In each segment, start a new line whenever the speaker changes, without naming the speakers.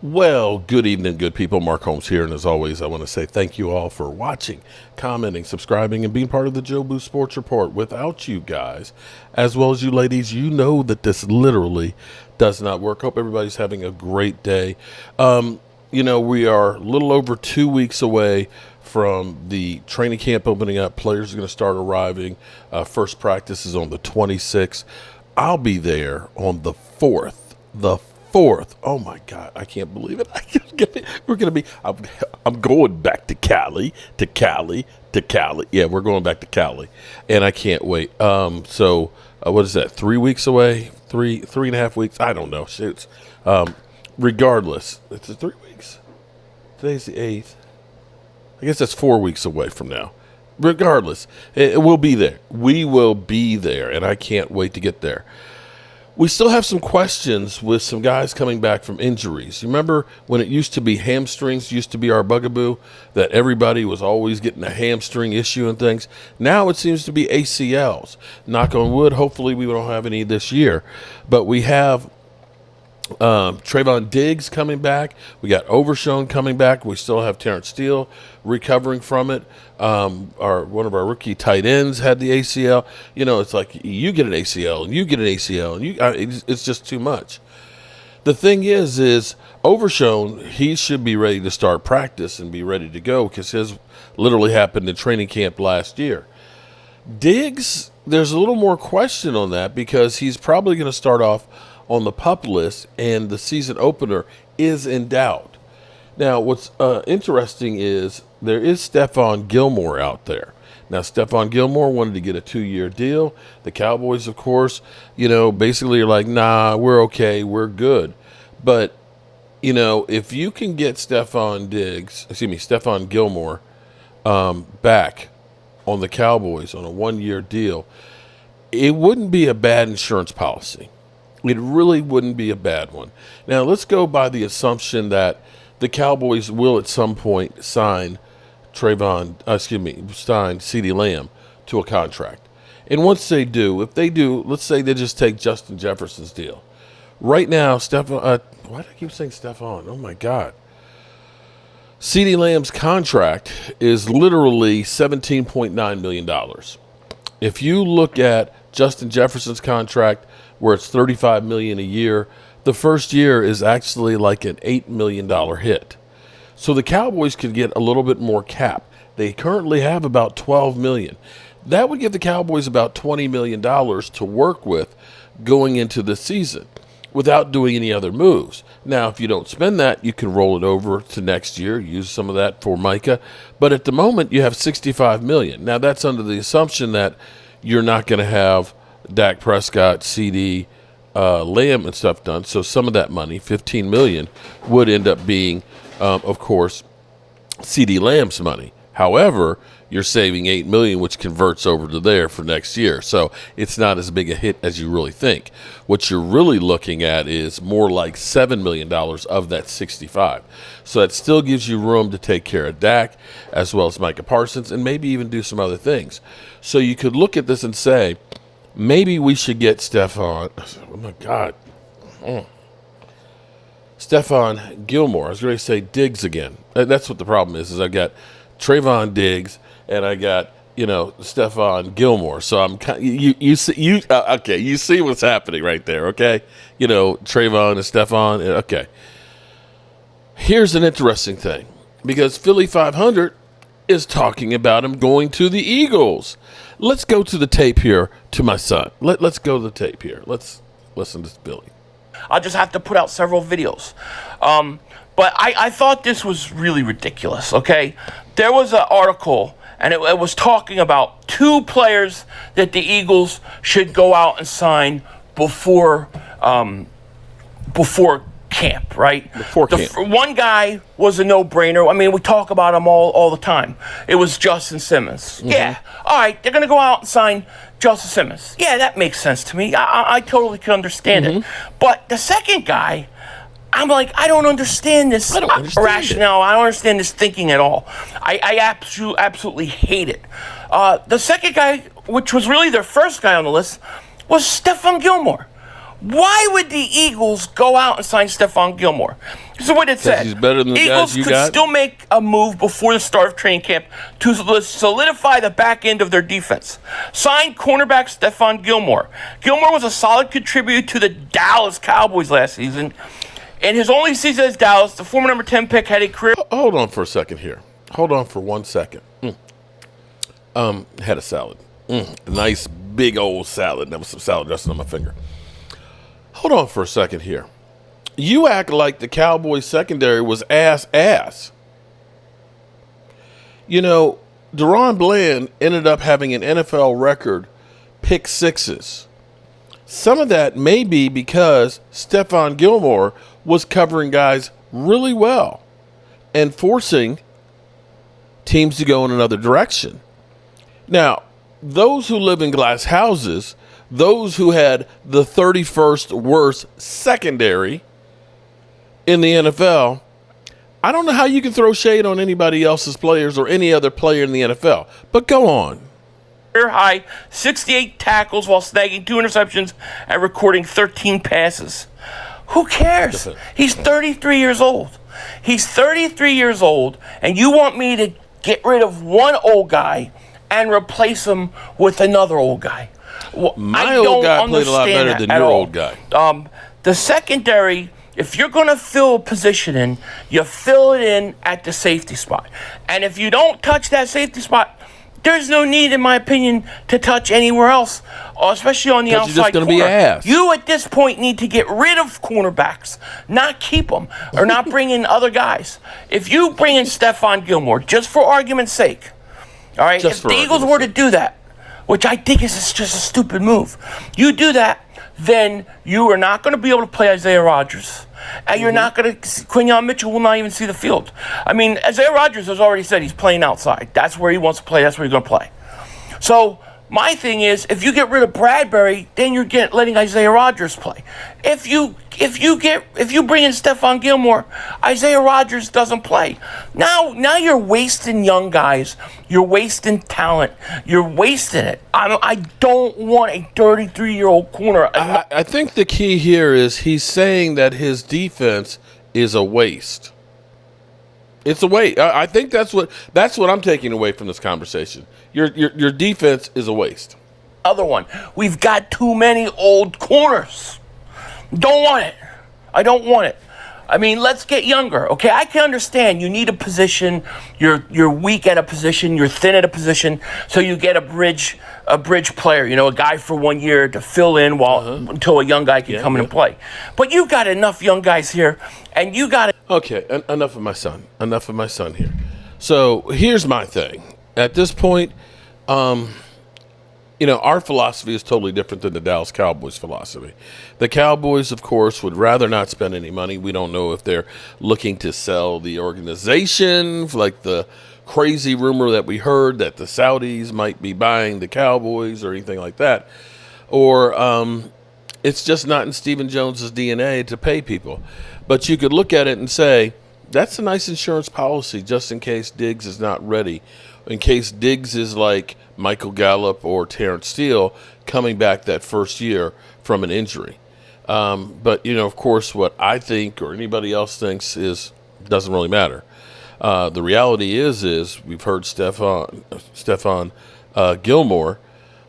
Well, good evening, good people. Mark Holmes here, and as always, I want to say thank you all for watching, commenting, subscribing, and being part of the Joe Boo Sports Report. Without you guys, as well as you ladies, you know that this literally does not work. Hope everybody's having a great day. We are a little over 2 weeks away from the training camp opening up. Players are going to start arriving. First practice is on the 26th. I'll be there on the 4th. Oh my God, I can't believe it. I'm going back to Cali. Yeah, we're going back to Cali, and I can't wait. What is that? 3 weeks away? Three and a half weeks? I don't know. Shoots. Regardless, it's 3 weeks. Today's the 8th. I guess that's 4 weeks away from now. Regardless, we'll be there. We will be there, and I can't wait to get there. We still have some questions with some guys coming back from injuries. You remember when it used to be hamstrings used to be our bugaboo, that everybody was always getting a hamstring issue and things? Now it seems to be ACLs. Knock on wood, hopefully we don't have any this year. But we have Trevon Diggs coming back. We got Overshown coming back. We still have Terrence Steele recovering from it. One of our rookie tight ends had the ACL. You know, it's like you get an ACL and you get an ACL, and it's just too much. The thing is Overshown, he should be ready to start practice and be ready to go because his literally happened in training camp last year. Diggs, there's a little more question on that because he's probably going to start off on the PUP list, and the season opener is in doubt. Now, what's interesting is there is Stefon Gilmore out there. Now, Stefon Gilmore wanted to get a 2-year deal. The Cowboys, of course, basically are like, nah, we're okay, we're good. But, if you can get Stefon Gilmore back on the Cowboys on a 1-year deal, it wouldn't be a bad insurance policy. It really wouldn't be a bad one. Now, let's go by the assumption that the Cowboys will at some point sign CeeDee Lamb to a contract. And once they do, if they do, let's say they just take Justin Jefferson's deal. Right now, Stefon, why do I keep saying Stefon? Oh, my God. CeeDee Lamb's contract is literally $17.9 million. If you look at Justin Jefferson's contract, where it's $35 million a year, the first year is actually like an $8 million hit. So the Cowboys could get a little bit more cap. They currently have about $12 million. That would give the Cowboys about $20 million to work with going into the season without doing any other moves. Now, if you don't spend that, you can roll it over to next year, use some of that for Micah. But at the moment, you have $65 million. Now, that's under the assumption that you're not going to have Dak Prescott, CD, Lamb, and stuff done. So some of that money, $15 million, would end up being, of course, CD Lamb's money. However, you're saving $8 million, which converts over to there for next year. So it's not as big a hit as you really think. What you're really looking at is more like $7 million of that 65. So that still gives you room to take care of Dak as well as Micah Parsons and maybe even do some other things. So you could look at this and say, maybe we should get Stefon. Oh, my God. Stefon Gilmore. I was going to say Diggs again. That's what the problem is I've got Trevon Diggs and I got, Stefon Gilmore. So I'm kind of, you see what's happening right there, okay? Trevon and Stefon. Okay. Here's an interesting thing because Philly 500 is talking about him going to the Eagles. Let's go to the tape here to my son. Let's go to the tape here. Let's listen to Billy.
I'll just have to put out several videos. But I thought this was really ridiculous, okay? There was an article, and it was talking about 2 players that the Eagles should go out and sign before camp, right?
Before camp.
One guy was a no-brainer. I mean, we talk about him all the time. It was Justin Simmons. Mm-hmm. Yeah, all right, they're going to go out and sign Justin Simmons. Yeah, that makes sense to me. I totally can understand it. But the second guy, I'm like, I don't understand this rationale. I don't understand this thinking at all. I absolutely hate it. The second guy, which was really their first guy on the list, was Stefon Gilmore. Why would the Eagles go out and sign Stefon Gilmore? This is what it said.
He's better than the
Eagles
guys you
could
got?
still make a move before the start of training camp to solidify the back end of their defense. Signed cornerback Stefon Gilmore. Gilmore was a solid contributor to the Dallas Cowboys last season. In his only season as Dallas, the former number 10 pick had a career.
Hold on for a second here. Hold on for 1 second. Had a salad. Nice big old salad. There was some salad dressing on my finger. Hold on for a second here. You act like the Cowboys secondary was ass. You know, Deron Bland ended up having an NFL record pick sixes. Some of that may be because Stefon Gilmore was covering guys really well and forcing teams to go in another direction. Now, those who live in glass houses, those who had the 31st worst secondary in the NFL, I don't know how you can throw shade on anybody else's players or any other player in the NFL. But go on.
High 68 tackles while snagging 2 interceptions and recording 13 passes. Who cares? He's 33 years old. He's 33 years old, and you want me to get rid of one old guy and replace him with another old guy? Well,
My old guy played a lot better than your old guy.
The secondary, if you're going to fill a position in, you fill it in at the safety spot. And if you don't touch that safety spot, there's no need, in my opinion, to touch anywhere else, especially on the outside
you're just gonna
corner.
be ass.
You, at this point, need to get rid of cornerbacks, not keep them, or not bring in other guys. If you bring in Stefon Gilmore, just for argument's sake, all right, if the Eagles were to do that, which I think is just a stupid move, you do that, then you are not going to be able to play Isaiah Rodgers. And you're not going to, Quinyon Mitchell will not even see the field. I mean, Isaiah Rodgers has already said he's playing outside. That's where he wants to play. That's where he's going to play. So my thing is, if you get rid of Bradbury, then you're letting Isaiah Rodgers play. If you bring in Stefon Gilmore, Isaiah Rodgers doesn't play. Now you're wasting young guys. You're wasting talent. You're wasting it. I don't want a 33-year-old corner.
I think the key here is he's saying that his defense is a waste. It's a waste. I think that's what I'm taking away from this conversation. Your defense is a waste.
Other one. We've got too many old corners. Don't want it. I don't want it. I mean, let's get younger, okay? I can understand you need a position. You're weak at a position. You're thin at a position. So you get a bridge player, a guy for 1 year to fill in until a young guy can come in and play. But you've got enough young guys here, and you got to...
Okay, enough of my son. Enough of my son here. So here's my thing. At this point, our philosophy is totally different than the Dallas Cowboys philosophy. The Cowboys, of course, would rather not spend any money. We don't know if they're looking to sell the organization, like the crazy rumor that we heard that the Saudis might be buying the Cowboys or anything like that. Or it's just not in Stephen Jones's DNA to pay people. But you could look at it and say, that's a nice insurance policy just in case Diggs is not ready. In case Diggs is like Michael Gallup or Terrence Steele coming back that first year from an injury. But, of course, what I think or anybody else thinks doesn't really matter. The reality is we've heard Stefon Gilmore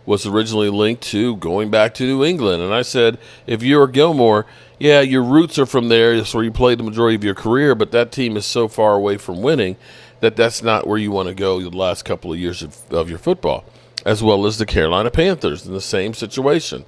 was originally linked to going back to New England. And I said, if you're Gilmore, yeah, your roots are from there. That's where you played the majority of your career, but that team is so far away from winning that's not where you want to go the last couple of years of your football, as well as the Carolina Panthers in the same situation.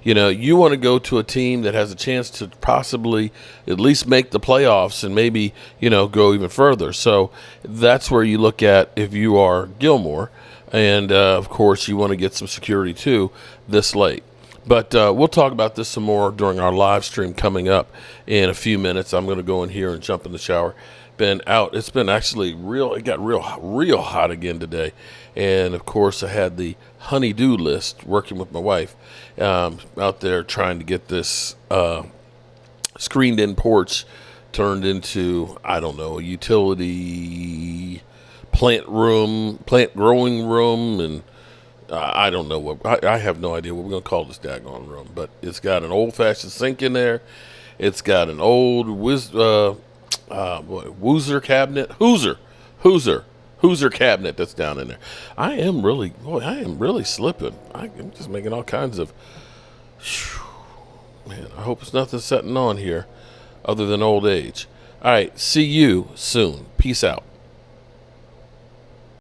You want to go to a team that has a chance to possibly at least make the playoffs and maybe, go even further. So that's where you look at if you are Gilmore. And, of course, you want to get some security, too, this late. But we'll talk about this some more during our live stream coming up in a few minutes. I'm going to go in here and jump in the shower. It's been actually it got real hot again today. And, of course, I had the honey-do list working with my wife out there trying to get this screened-in porch turned into, I don't know, a utility plant growing room and I don't know what. I have no idea what we're gonna call this daggone room, but it's got an old-fashioned sink in there. It's got an old Woozer cabinet, Hooser cabinet that's down in there. I am really slipping. I'm just making all kinds of. Man, I hope it's nothing setting on here, other than old age. All right, see you soon. Peace out.